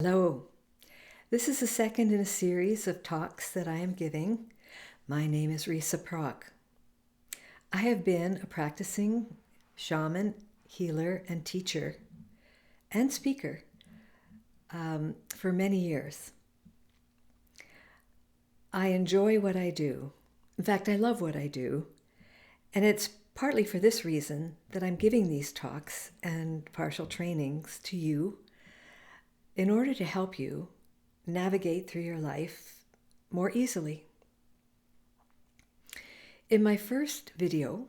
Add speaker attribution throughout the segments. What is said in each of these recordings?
Speaker 1: Hello. This is the second in a series of talks that I am giving. My name is Riesah Prock. I have been a practicing shaman, healer, and teacher and speaker for many years. I enjoy what I do. In fact, I love what I do. And it's partly for this reason that I'm giving these talks and partial trainings to you in order to help you navigate through your life more easily. In my first video,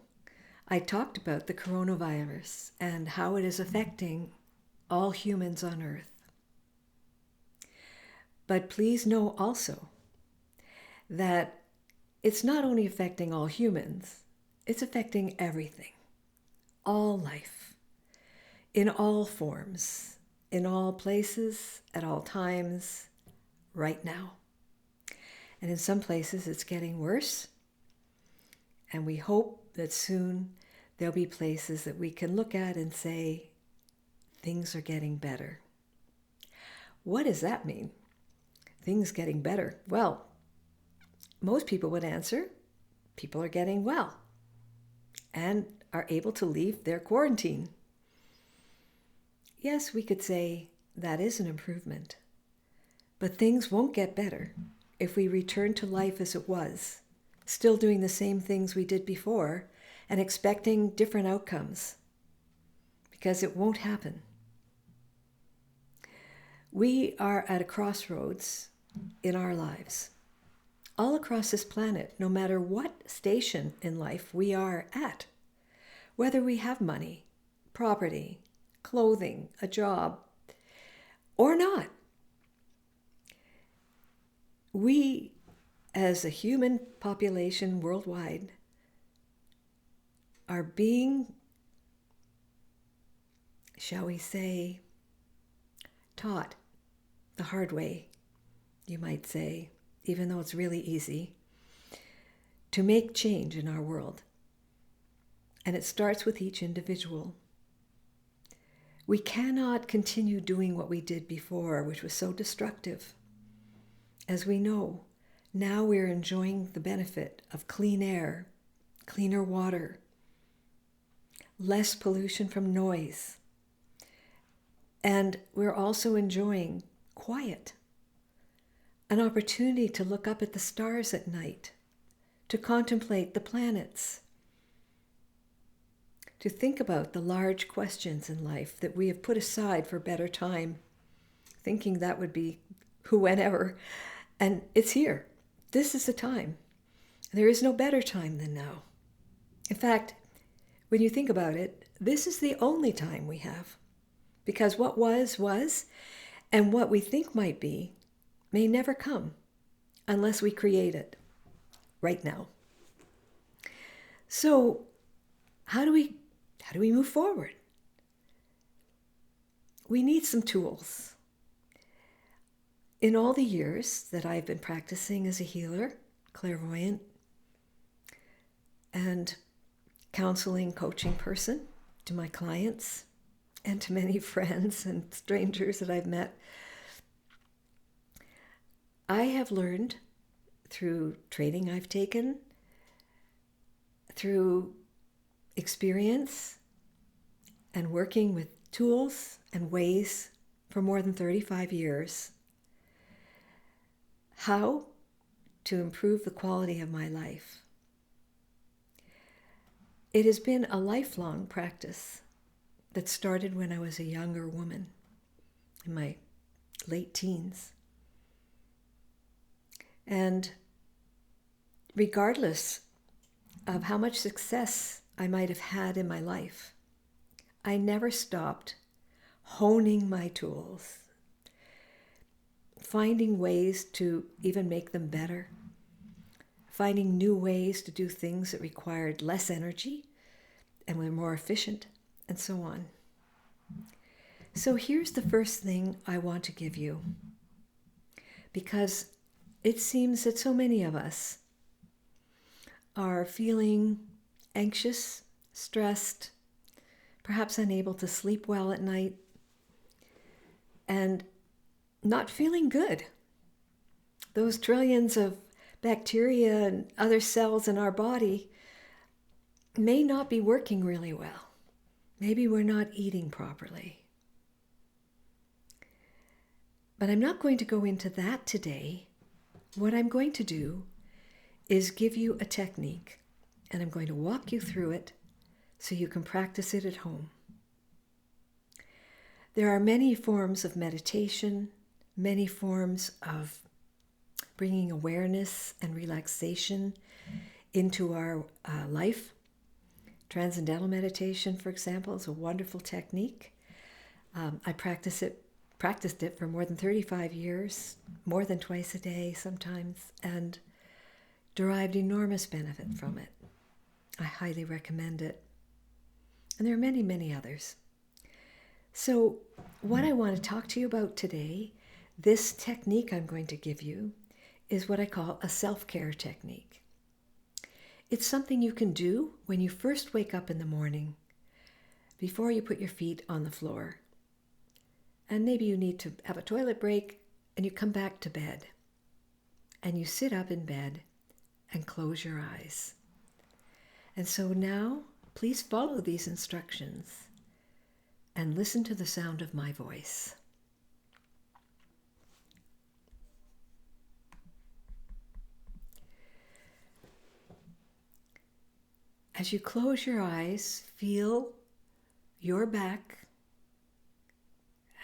Speaker 1: I talked about the coronavirus and how it is affecting all humans on Earth. But please know also that it's not only affecting all humans, it's affecting everything, all life, in all forms, in all places, at all times, right now. And in some places it's getting worse, and we hope that soon there'll be places that we can look at and say, things are getting better. What does that mean? Things getting better? Well, most people would answer, people are getting well and are able to leave their quarantine. Yes, we could say that is an improvement, but things won't get better if we return to life as it was, still doing the same things we did before and expecting different outcomes, because it won't happen. We are at a crossroads in our lives, all across this planet, no matter what station in life we are at, whether we have money, property, clothing, a job, or not. We, as a human population worldwide, are being, shall we say, taught the hard way, you might say, even though it's really easy, to make change in our world. And it starts with each individual. We cannot continue doing what we did before, which was so destructive. As we know, now we're enjoying the benefit of clean air, cleaner water, less pollution from noise. And we're also enjoying quiet, an opportunity to look up at the stars at night, to contemplate the planets, to think about the large questions in life that we have put aside for better time, thinking that would be whenever. And it's here. This is the time. There is no better time than now. In fact, when you think about it, this is the only time we have. Because what was, and what we think might be, may never come unless we create it right now. So, how do we move forward? We need some tools. In all the years that I've been practicing as a healer, clairvoyant, and counseling, coaching person to my clients and to many friends and strangers that I've met, I have learned through training I've taken, through experience, and working with tools and ways for more than 35 years, how to improve the quality of my life. It has been a lifelong practice that started when I was a younger woman, in my late teens. And regardless of how much success I might have had in my life, I never stopped honing my tools, finding ways to even make them better, finding new ways to do things that required less energy and were more efficient, and so on. So here's the first thing I want to give you, because it seems that so many of us are feeling anxious, stressed, perhaps unable to sleep well at night, and not feeling good. Those trillions of bacteria and other cells in our body may not be working really well. Maybe we're not eating properly. But I'm not going to go into that today. What I'm going to do is give you a technique, and I'm going to walk you through it so you can practice it at home. There are many forms of meditation, many forms of bringing awareness and relaxation into our life. Transcendental meditation, for example, is a wonderful technique. I practiced it for more than 35 years, more than twice a day sometimes, and derived enormous benefit from it. I highly recommend it. And there are many, many others. So what I want to talk to you about today, this technique I'm going to give you, is what I call a self-care technique. It's something you can do when you first wake up in the morning, before you put your feet on the floor. And maybe you need to have a toilet break, and you come back to bed. And you sit up in bed and close your eyes. And so now, please follow these instructions and listen to the sound of my voice. As you close your eyes, feel your back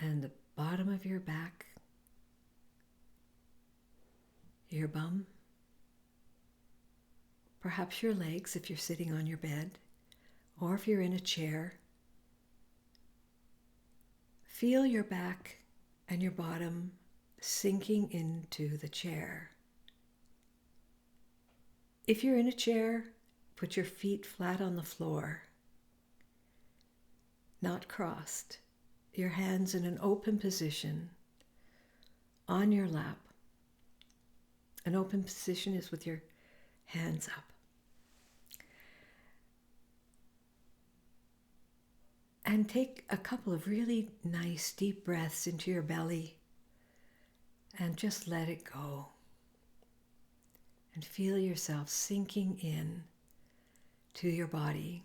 Speaker 1: and the bottom of your back, your bum, perhaps your legs if you're sitting on your bed, or if you're in a chair. Feel your back and your bottom sinking into the chair. If you're in a chair, put your feet flat on the floor, not crossed. Your hands in an open position on your lap. An open position is with your hands up. And take a couple of really nice deep breaths into your belly and just let it go. And feel yourself sinking in to your body.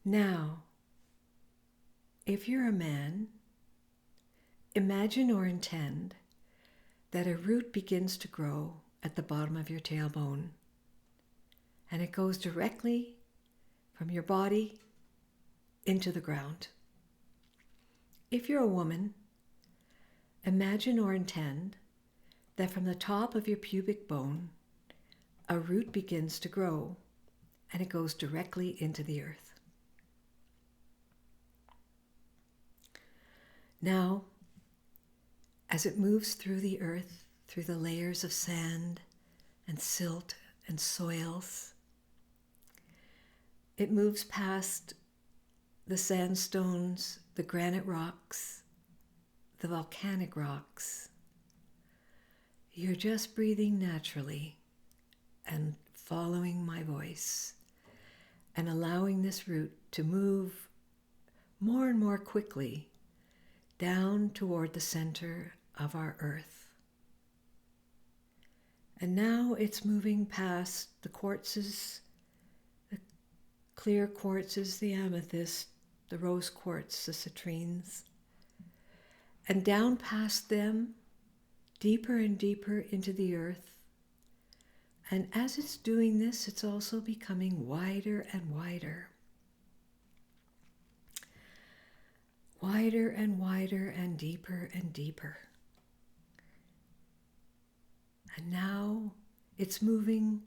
Speaker 1: Now, if you're a man, imagine or intend that a root begins to grow at the bottom of your tailbone, and it goes directly from your body into the ground. If you're a woman, imagine or intend that from the top of your pubic bone, a root begins to grow, and it goes directly into the earth. Now, as it moves through the earth, through the layers of sand and silt and soils, it moves past the sandstones, the granite rocks, the volcanic rocks. You're just breathing naturally and following my voice and allowing this root to move more and more quickly down toward the center of our earth. And now it's moving past the quartzes, the clear quartzes, the amethyst, the rose quartz, the citrines, and down past them, deeper and deeper into the earth. And as it's doing this, it's also becoming wider and wider. Wider and wider and deeper and deeper. And now it's moving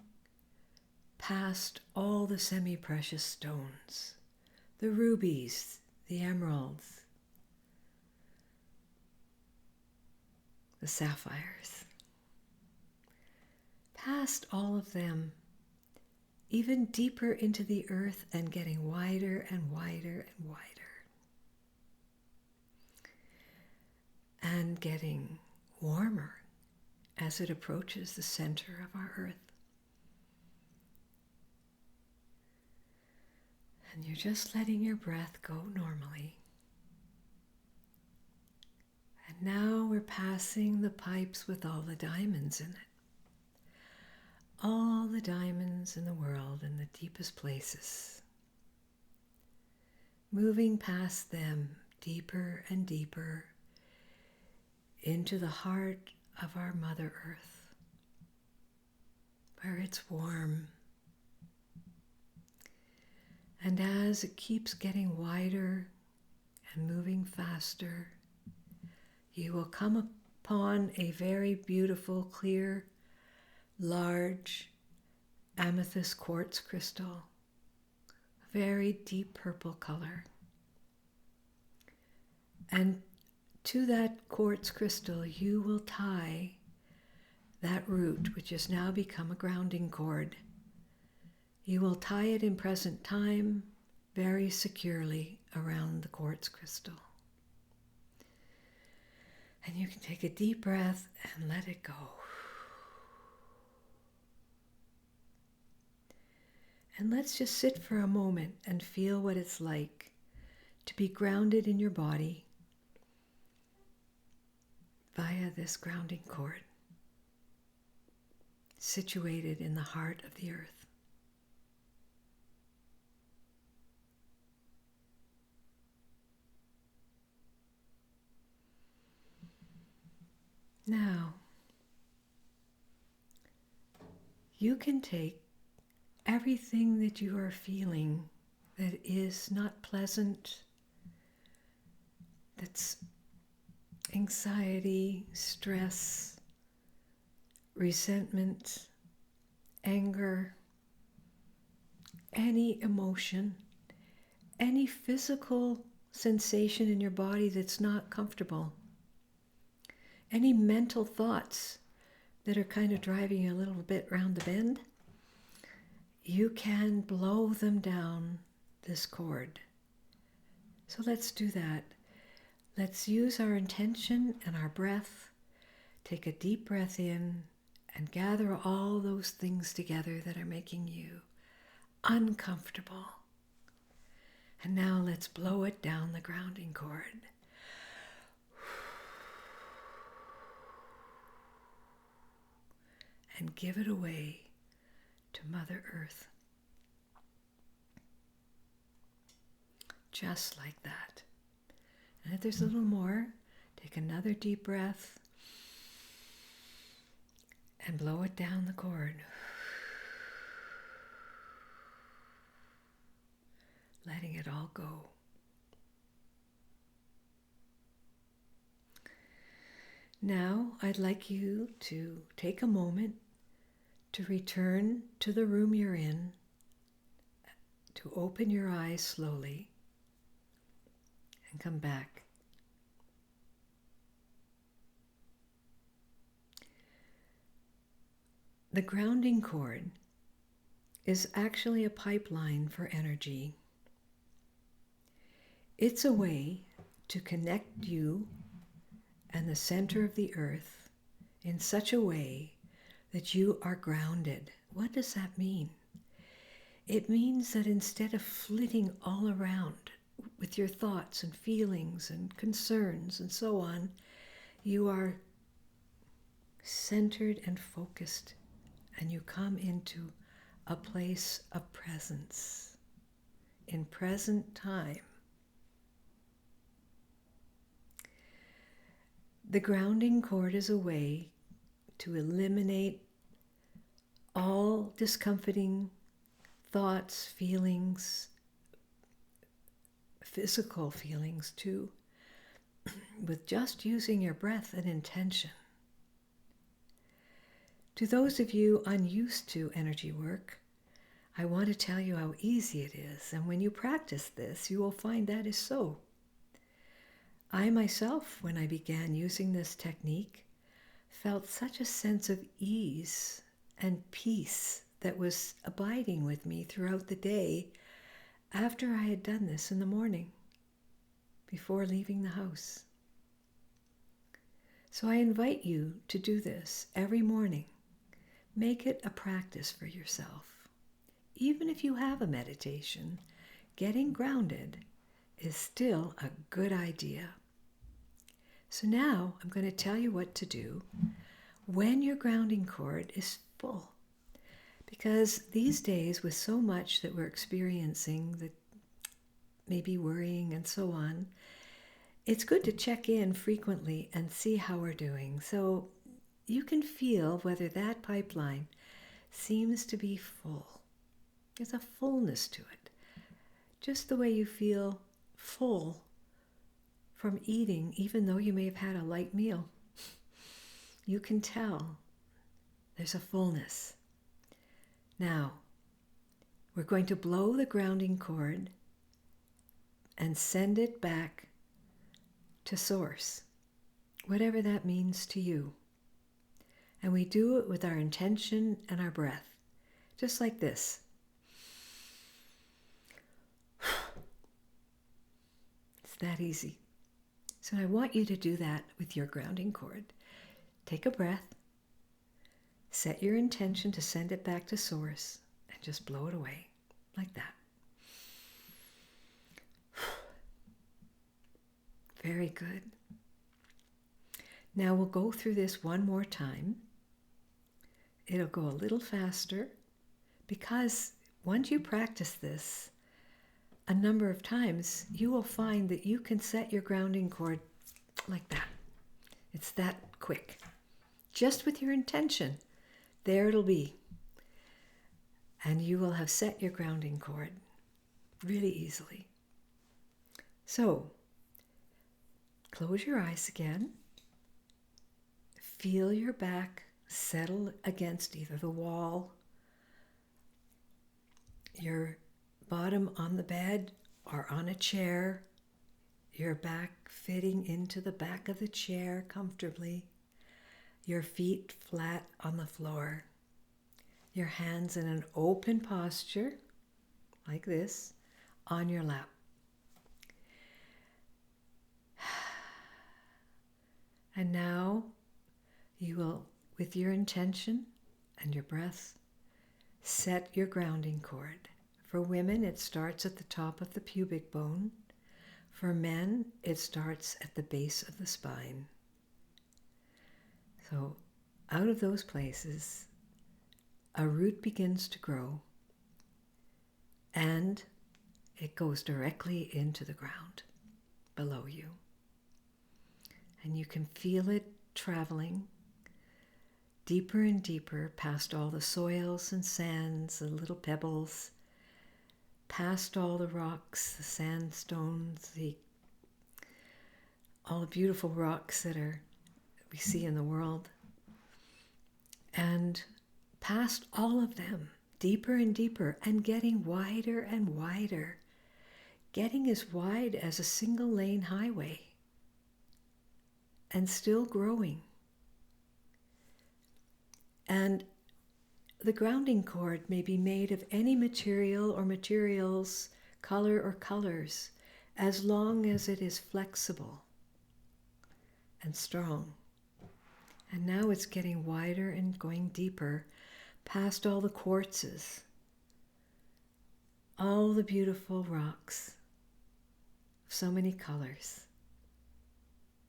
Speaker 1: past all the semi-precious stones, the rubies, the emeralds, the sapphires. Past all of them, even deeper into the earth and getting wider and wider and wider. And getting warmer as it approaches the center of our earth. And you're just letting your breath go normally. Now we're passing the pipes with all the diamonds in it. All the diamonds in the world in the deepest places. Moving past them deeper and deeper into the heart of our Mother Earth, where it's warm. And as it keeps getting wider and moving faster, you will come upon a very beautiful, clear, large amethyst quartz crystal, a very deep purple color. And to that quartz crystal, you will tie that root, which has now become a grounding cord. You will tie it in present time very securely around the quartz crystal. And you can take a deep breath and let it go. And let's just sit for a moment and feel what it's like to be grounded in your body via this grounding cord, situated in the heart of the earth. Now, you can take everything that you are feeling that is not pleasant, that's anxiety, stress, resentment, anger, any emotion, any physical sensation in your body that's not comfortable, any mental thoughts that are kind of driving you a little bit round the bend, you can blow them down this cord. So let's do that. Let's use our intention and our breath. Take a deep breath in and gather all those things together that are making you uncomfortable. And now let's blow it down the grounding cord. And give it away to Mother Earth. Just like that. And if there's a little more, take another deep breath and blow it down the cord. Letting it all go. Now, I'd like you to take a moment to return to the room you're in, to open your eyes slowly and come back. The grounding cord is actually a pipeline for energy. It's a way to connect you and the center of the earth in such a way that you are grounded. What does that mean? It means that instead of flitting all around with your thoughts and feelings and concerns and so on, you are centered and focused, and you come into a place of presence, in present time. The grounding cord is a way to eliminate all discomforting thoughts, feelings, physical feelings too, with just using your breath and intention. To those of you unused to energy work, I want to tell you how easy it is, and when you practice this, you will find that is so. I myself, when I began using this technique, felt such a sense of ease and peace that was abiding with me throughout the day after I had done this in the morning, before leaving the house. So I invite you to do this every morning. Make it a practice for yourself. Even if you have a meditation, getting grounded is still a good idea. So now I'm going to tell you what to do when your grounding cord is full. Because these days, with so much that we're experiencing, that maybe worrying and so on, it's good to check in frequently and see how we're doing. So you can feel whether that pipeline seems to be full. There's a fullness to it. Just the way you feel full from eating, even though you may have had a light meal. You can tell there's a fullness. Now, we're going to blow the grounding cord and send it back to source, whatever that means to you. And we do it with our intention and our breath, just like this. It's that easy. So I want you to do that with your grounding cord. Take a breath, set your intention to send it back to source, and just blow it away like that. Very good. Now we'll go through this one more time. It'll go a little faster because once you practice this a number of times, you will find that you can set your grounding cord like that. It's that quick. Just with your intention, there it'll be. And you will have set your grounding cord really easily. So, close your eyes again. Feel your back settle against either the wall, your bottom on the bed, or on a chair, your back fitting into the back of the chair comfortably, your feet flat on the floor, your hands in an open posture, like this, on your lap. And now you will, with your intention and your breath, set your grounding cord. For women, it starts at the top of the pubic bone. For men, it starts at the base of the spine. So out of those places, a root begins to grow, and it goes directly into the ground below you. And you can feel it traveling deeper and deeper past all the soils and sands, the little pebbles, past all the rocks, the sandstones, all the beautiful rocks that we see in the world, and past all of them, deeper and deeper, and getting wider and wider, getting as wide as a single lane highway, and still growing. And the grounding cord may be made of any material or materials, color or colors, as long as it is flexible and strong. And now it's getting wider and going deeper past all the quartzes, all the beautiful rocks, so many colors,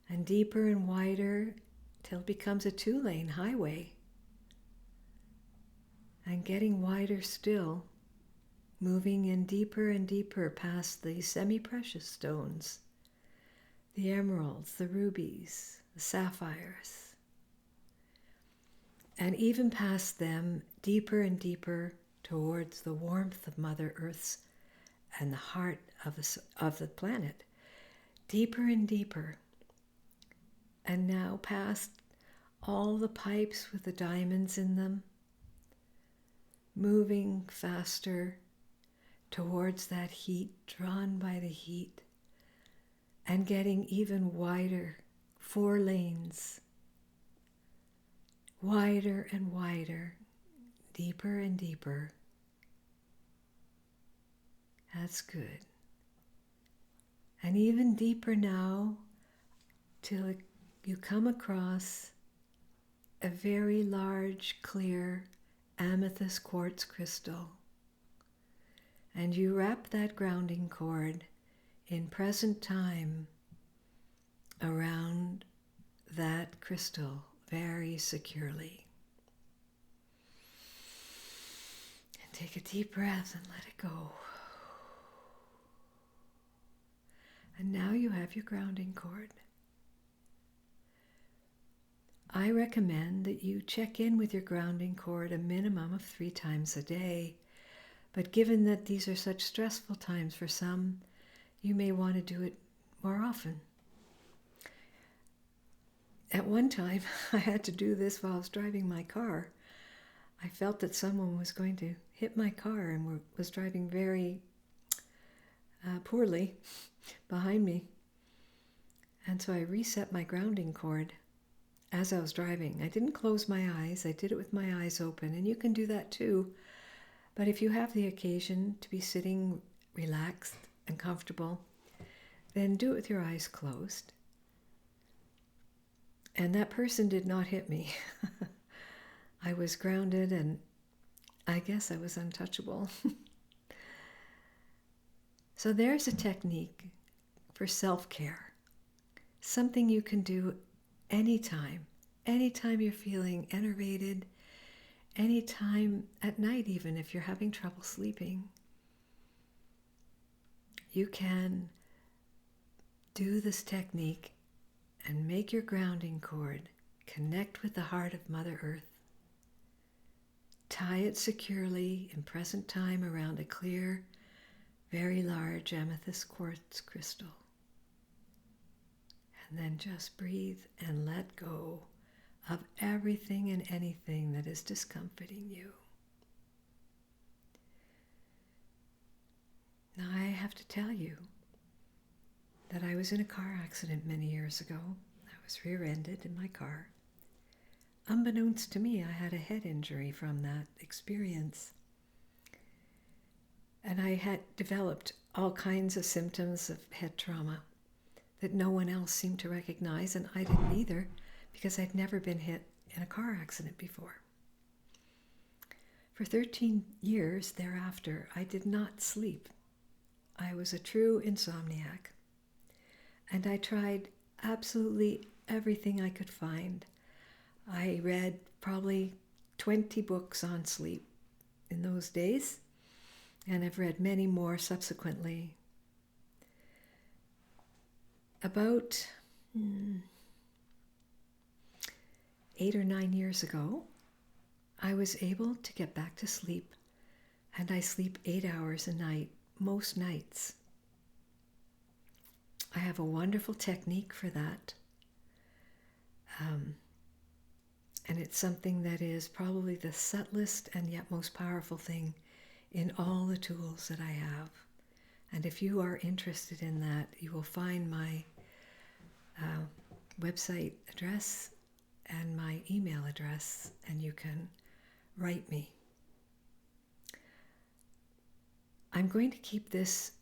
Speaker 1: and deeper and wider till it becomes a 2-lane highway, and getting wider still, moving in deeper and deeper past the semi-precious stones, the emeralds, the rubies, the sapphires, and even past them, deeper and deeper towards the warmth of Mother Earth's and the heart of the planet, deeper and deeper, and now past all the pipes with the diamonds in them, moving faster towards that heat, drawn by the heat, and getting even wider, 4 lanes, wider and wider, deeper and deeper. That's good. And even deeper now, till you come across a very large, clear amethyst quartz crystal. And you wrap that grounding cord in present time around crystal very securely. And take a deep breath and let it go. And now you have your grounding cord. I recommend that you check in with your grounding cord a minimum of 3 times a day. But given that these are such stressful times for some, you may want to do it more often. At one time, I had to do this while I was driving my car. I felt that someone was going to hit my car and was driving very poorly behind me. And so I reset my grounding cord as I was driving. I didn't close my eyes. I did it with my eyes open, and you can do that too. But if you have the occasion to be sitting relaxed and comfortable, then do it with your eyes closed. And that person did not hit me. I was grounded, and I guess I was untouchable. So there's a technique for self-care. Something you can do anytime you're feeling enervated, anytime at night, even if you're having trouble sleeping. You can do this technique and make your grounding cord connect with the heart of Mother Earth. Tie it securely in present time around a clear, very large amethyst quartz crystal. And then just breathe and let go of everything and anything that is discomforting you. Now I have to tell you that I was in a car accident many years ago. I was rear-ended in my car. Unbeknownst to me, I had a head injury from that experience. And I had developed all kinds of symptoms of head trauma that no one else seemed to recognize, and I didn't either, because I'd never been hit in a car accident before. For 13 years thereafter, I did not sleep. I was a true insomniac, and I tried absolutely everything I could find. I read probably 20 books on sleep in those days, and I've read many more subsequently. About 8 or 9 years ago, I was able to get back to sleep, and I sleep 8 hours a night, most nights. I have a wonderful technique for that. And it's something that is probably the subtlest and yet most powerful thing in all the tools that I have. And if you are interested in that, you will find my website address and my email address, and you can write me. I'm going to keep this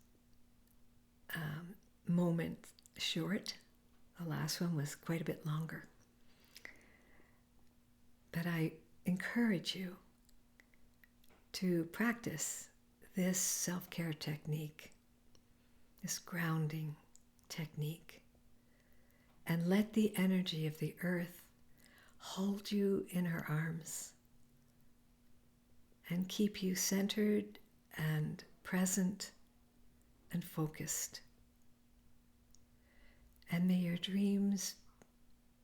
Speaker 1: moment short. The last one was quite a bit longer. But I encourage you to practice this self-care technique, this grounding technique, and let the energy of the earth hold you in her arms and keep you centered and present and focused. And may your dreams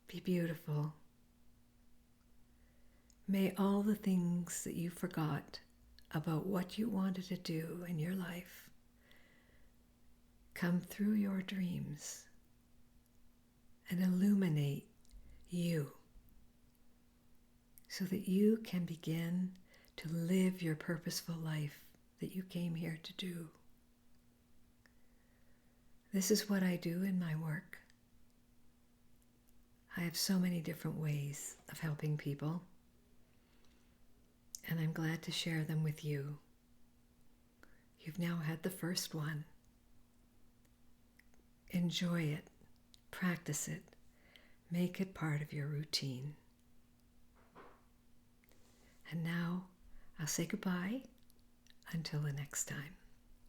Speaker 1: be beautiful. May all the things that you forgot about what you wanted to do in your life come through your dreams and illuminate you so that you can begin to live your purposeful life that you came here to do. This is what I do in my work. I have so many different ways of helping people, and I'm glad to share them with you. You've now had the first one. Enjoy it, practice it, make it part of your routine. And now I'll say goodbye until the next time.